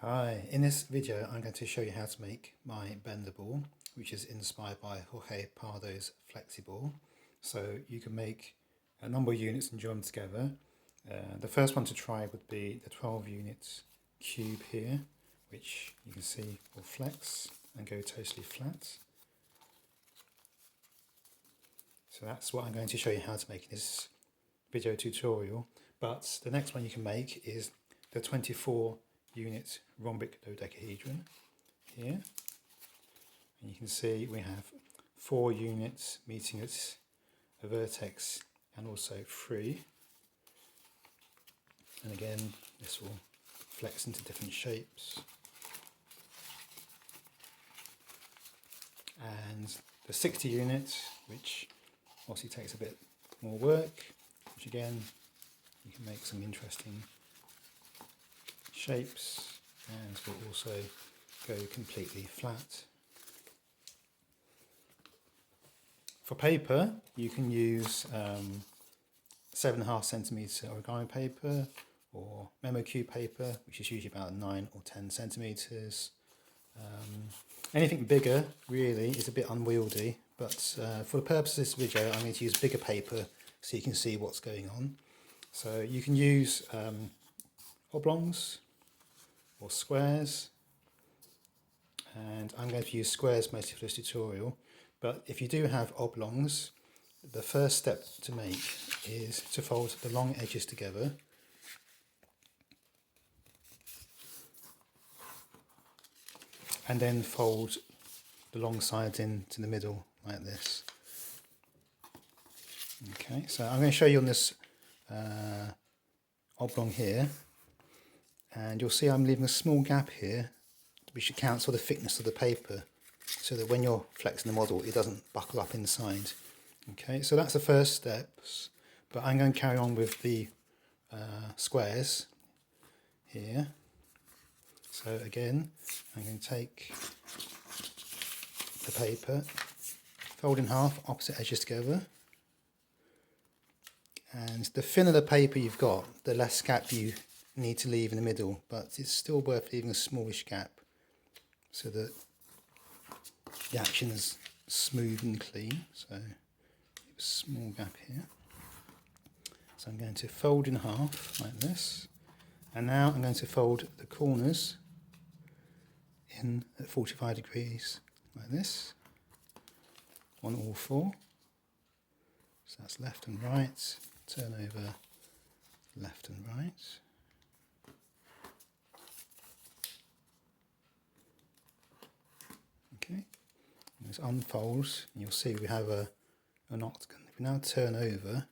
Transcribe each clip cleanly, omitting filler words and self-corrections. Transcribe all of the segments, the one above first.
Hi, in this video I'm going to show you how to make my bender ball, which is inspired by Jorge Pardo's Flexiball. So you can make a number of units and join them together. The first one to try would be the 12 units cube here, which you can see will flex and go totally flat. So that's what I'm going to show you how to make in this video tutorial. But the next one you can make is the 24 unit rhombic dodecahedron here, and you can see we have 4 units meeting at a vertex and also 3, and again this will flex into different shapes. And the 60 unit, which obviously takes a bit more work, which again you can make some interesting shapes and will also go completely flat. For paper you can use 7.5 centimetre origami paper or memo cube paper, which is usually about 9 or 10 centimetres. Anything bigger really is a bit unwieldy, but for the purpose of this video I'm going to use bigger paper so you can see what's going on. So you can use oblongs or squares, and I'm going to use squares mostly for this tutorial, but if you do have oblongs, the first step to make is to fold the long edges together and then fold the long sides into the middle like this. Okay, so I'm going to show you on this oblong here, and you'll see I'm leaving a small gap here which accounts for the thickness of the paper, so that when you're flexing the model it doesn't buckle up inside. Okay, so that's the first steps, but I'm going to carry on with the squares here. So again I'm going to take the paper, fold in half, opposite edges together, and the thinner the paper you've got, the less gap you need to leave in the middle, but it's still worth leaving a smallish gap so that the action is smooth and clean. So a small gap here. So I'm going to fold in half like this, and now I'm going to fold the corners in at 45 degrees like this on all 4. So that's left and right, turn over left and right. Okay, and this unfolds, and you'll see we have an octagon. If we now turn over,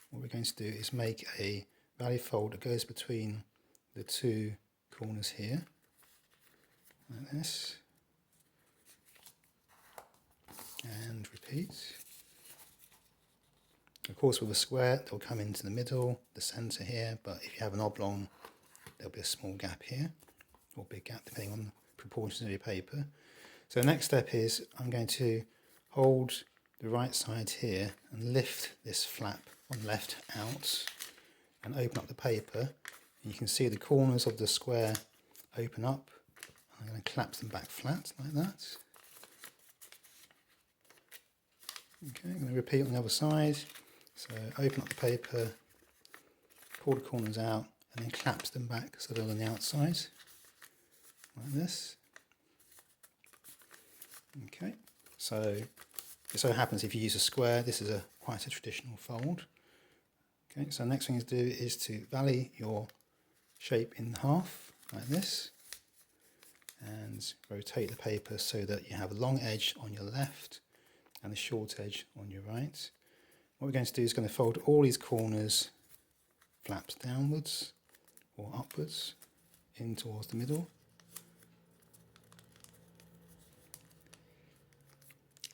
what we're going to do is make a valley fold that goes between the 2 corners here, like this, and repeat. Of course with a square they'll come into the middle, the centre here, but if you have an oblong there'll be a small gap here, or big gap depending on the proportions of your paper. So the next step is I'm going to hold the right side here and lift this flap on the left out and open up the paper. And you can see the corners of the square open up. I'm going to collapse them back flat like that. Okay, I'm going to repeat on the other side. So open up the paper, pull the corners out, and then collapse them back so they're on the outside, like this. Okay, so it so happens if you use a square, this is quite a traditional fold. Okay, so the next thing to do is to valley your shape in half, like this, and rotate the paper so that you have a long edge on your left and a short edge on your right. What we're going to do is going to fold all these corners flaps downwards or upwards in towards the middle.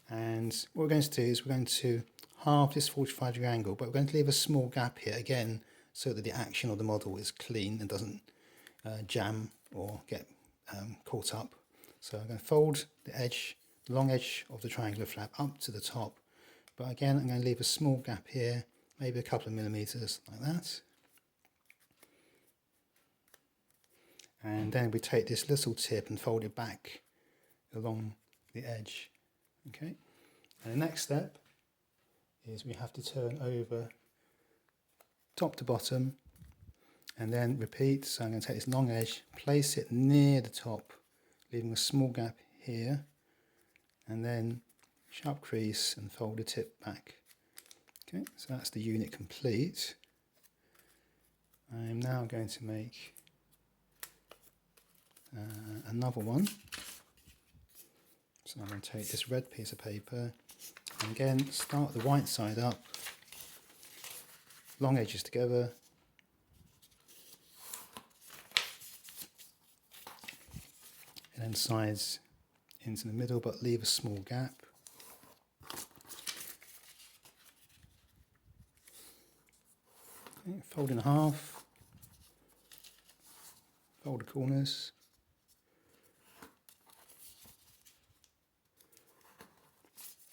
And what we're going to do is we're going to halve this 45-degree angle, but we're going to leave a small gap here again so that the action of the model is clean and doesn't jam or get caught up. So I'm going to fold the edge, the long edge of the triangular flap up to the top, but again I'm going to leave a small gap here, maybe a couple of millimetres like that. And then we take this little tip and fold it back along the edge. Okay, and the next step is we have to turn over top to bottom and then repeat. So I'm going to take this long edge, place it near the top, leaving a small gap here, and then sharp crease and fold the tip back. Okay, so that's the unit complete. I'm now going to make another one. So I'm going to take this red piece of paper and again start the white side up, long edges together, and then sides into the middle, but leave a small gap. Okay, fold in half, fold the corners,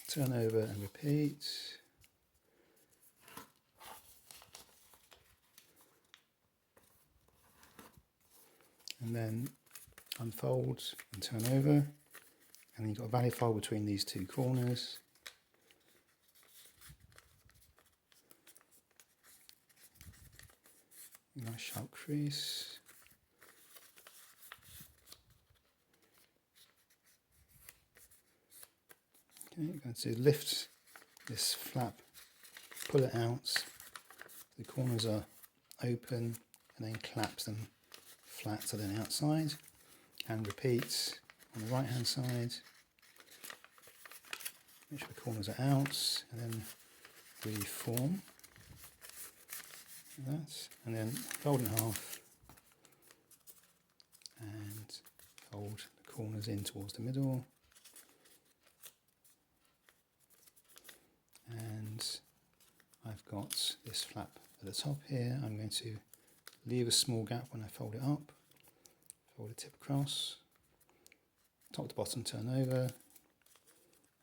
turn over and repeat. And then unfold and turn over. And then you've got a valley fold between these two corners. Nice sharp crease. Okay, you're going to lift this flap, pull it out, the corners are open, and then collapse them flat to the outside, and repeat on the right hand side. Make sure the corners are out, and then reform like that, and then fold in half and fold the corners in towards the middle. And I've got this flap at the top here. I'm going to leave a small gap when I fold it up, fold the tip across, top to bottom turn over,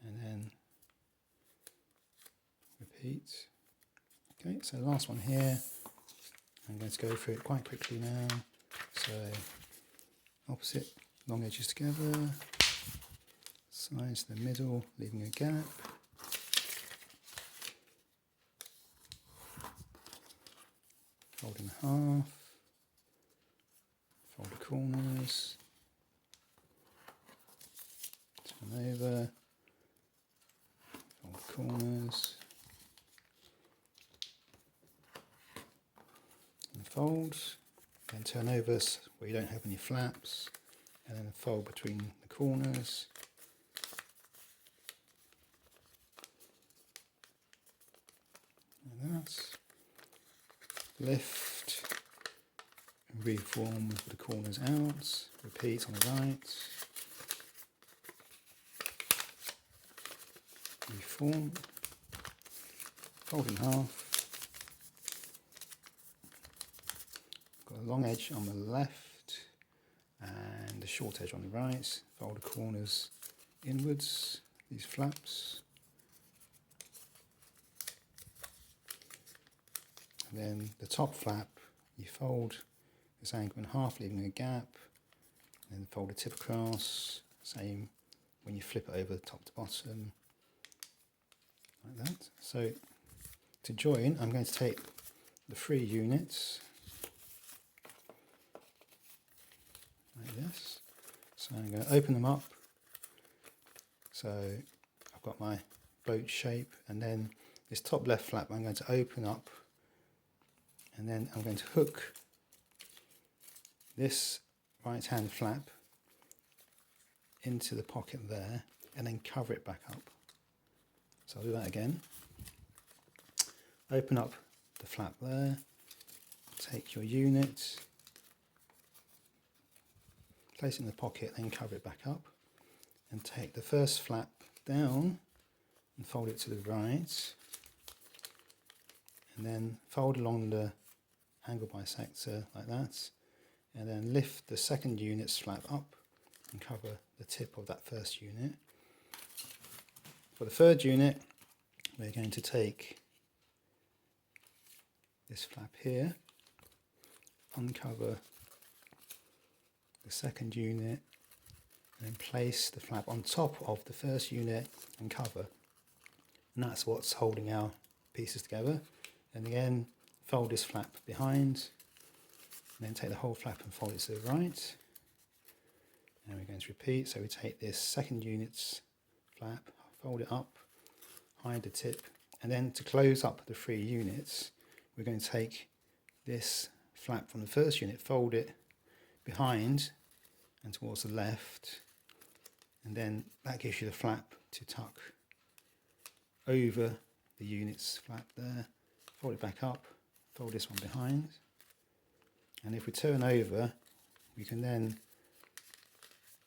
and then repeat. Okay, so the last one here, I'm going to go through it quite quickly now. So opposite, long edges together, sides to the middle, leaving a gap. Fold in half, fold the corners, turn over, fold the corners, and fold, then turn over where you don't have any flaps, and then fold between the corners. And that's lift and reform with the corners out, repeat on the right, reform, fold in half, got a long edge on the left and a short edge on the right, fold the corners inwards, these flaps. And then the top flap, you fold this angle in half, leaving a gap, and then fold the tip across, same when you flip it over top to bottom, like that. So to join, I'm going to take the 3 units, like this. So I'm going to open them up. So I've got my boat shape, and then this top left flap I'm going to open up, and then I'm going to hook this right hand flap into the pocket there and then cover it back up. So I'll do that again. Open up the flap there, take your unit, place it in the pocket, then cover it back up, and take the first flap down and fold it to the right, and then fold along the angle bisector like that, and then lift the second unit's flap up and cover the tip of that first unit. For the third unit, we're going to take this flap here, uncover the second unit, and then place the flap on top of the first unit and cover. And that's what's holding our pieces together. And again, fold this flap behind, and then take the whole flap and fold it to the right. And we're going to repeat. So we take this second unit's flap, fold it up, hide the tip, and then to close up the 3 units, we're going to take this flap from the first unit, fold it behind and towards the left, and then that gives you the flap to tuck over the unit's flap there. Fold it back up, fold this one behind, and if we turn over, we can then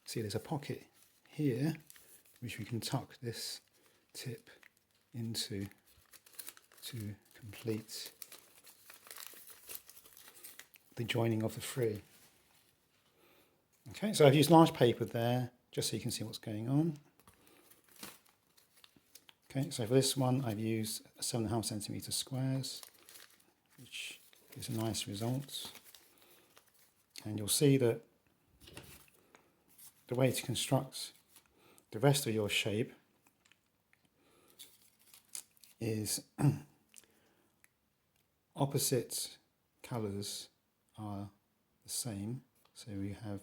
see there's a pocket here which we can tuck this tip into to complete the joining of the 3. Okay, so I've used large paper there just so you can see what's going on. Okay, so for this one I've used 7.5 centimetre squares, which is a nice result. And you'll see that the way to construct the rest of your shape is opposite colours are the same. So we have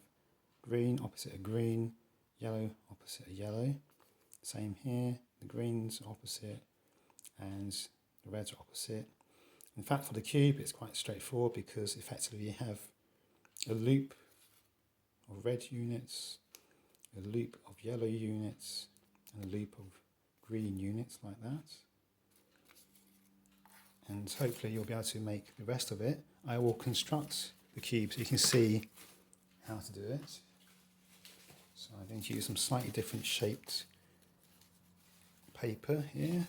green opposite a green, yellow opposite a yellow. Same here, the greens opposite and the reds are opposite. In fact, for the cube it's quite straightforward because effectively you have a loop of red units, a loop of yellow units, and a loop of green units like that. And hopefully you'll be able to make the rest of it. I will construct the cube so you can see how to do it. So I'm going to use some slightly different shaped paper here.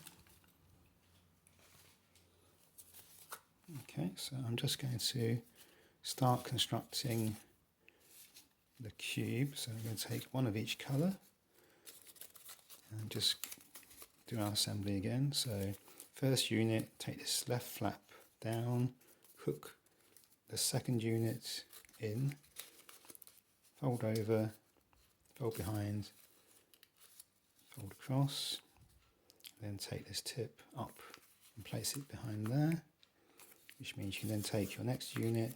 Okay, so I'm just going to start constructing the cube. So I'm going to take one of each colour and just do our assembly again. So first unit, take this left flap down, hook the second unit in, fold over, fold behind, fold across, then take this tip up and place it behind there, which means you can then take your next unit,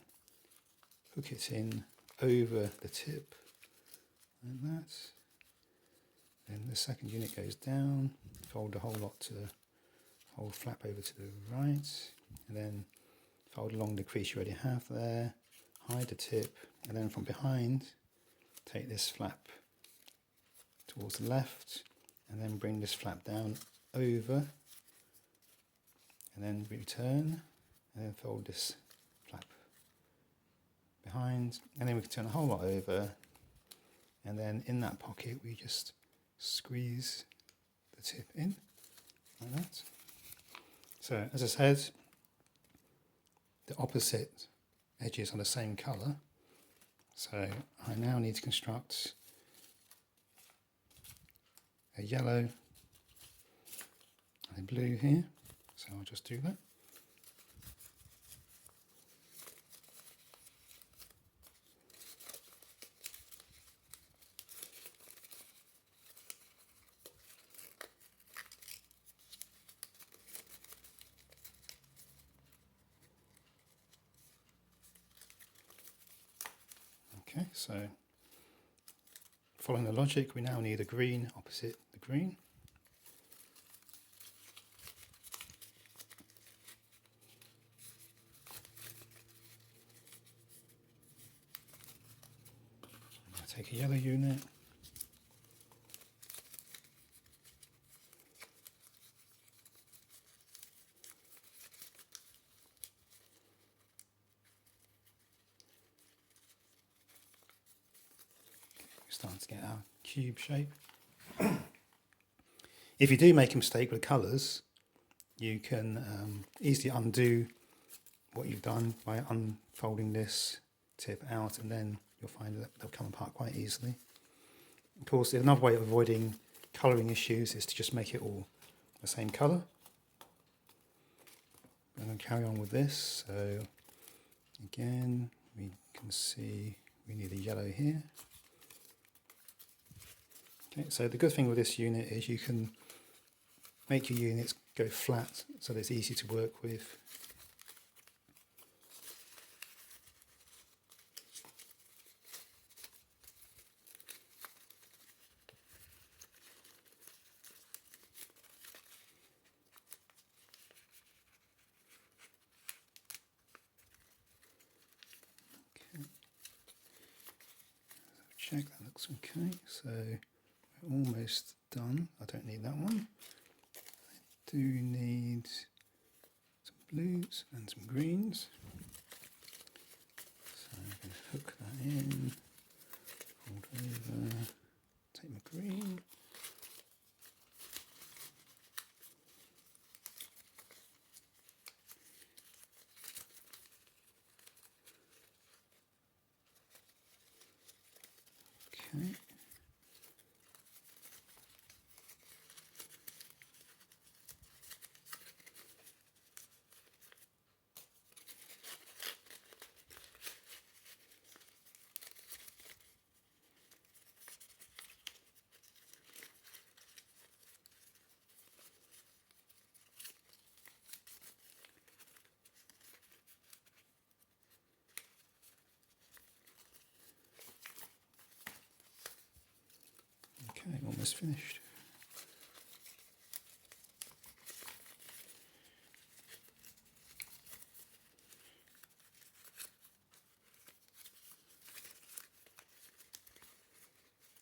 hook it in over the tip like that, then the second unit goes down, fold the whole lot to the whole flap over to the right, and then fold along the crease you already have there, hide the tip, and then from behind take this flap towards the left and then bring this flap down over and then return and then fold this flap behind, and then we can turn the whole lot over, and then in that pocket we just squeeze the tip in like that. So as I said, the opposite edges are the same colour, so I now need to construct a yellow and a blue here, so I'll just do that. Okay, so following the logic, we now need a green opposite the green. I'll take a yellow unit. Starting to get our cube shape. If you do make a mistake with colours, you can easily undo what you've done by unfolding this tip out, and then you'll find that they'll come apart quite easily. Of course, another way of avoiding colouring issues is to just make it all the same colour. I'm going to carry on with this. So again, we can see we need a yellow here. Okay, so the good thing with this unit is you can make your units go flat so that it's easy to work with. Check that looks okay, so we're almost done. I don't need that one. I do need some blues and some greens. So I'm going to hook that in, hold over, take my green. Okay. Okay, almost finished.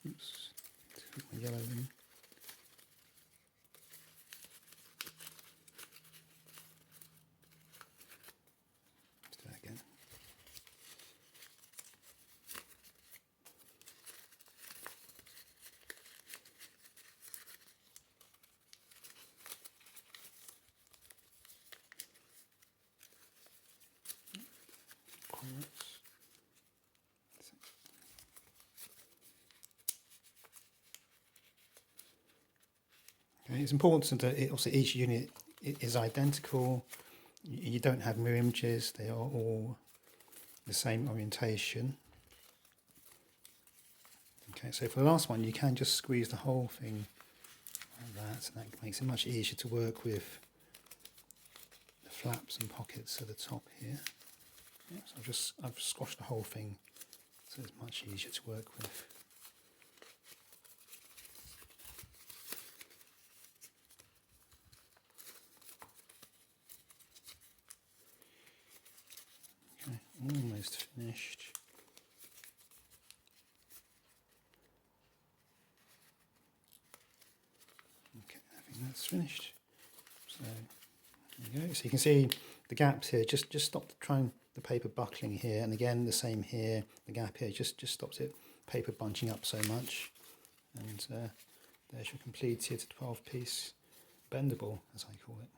Oops, put my yellow in. Let's do that again. Okay, it's important that also each unit is identical. You don't have mirror images, they are all the same orientation. Okay, so for the last one you can just squeeze the whole thing like that, and that makes it much easier to work with the flaps and pockets at the top here. Yeah, so I've squashed the whole thing so it's much easier to work with. Okay, almost finished. Okay, I think that's finished. So there you go. So you can see the gaps here. Just stop the paper buckling here, and again the same here. The gap here just stops it paper bunching up so much. And there's your completed 12-piece bendable, as I call it.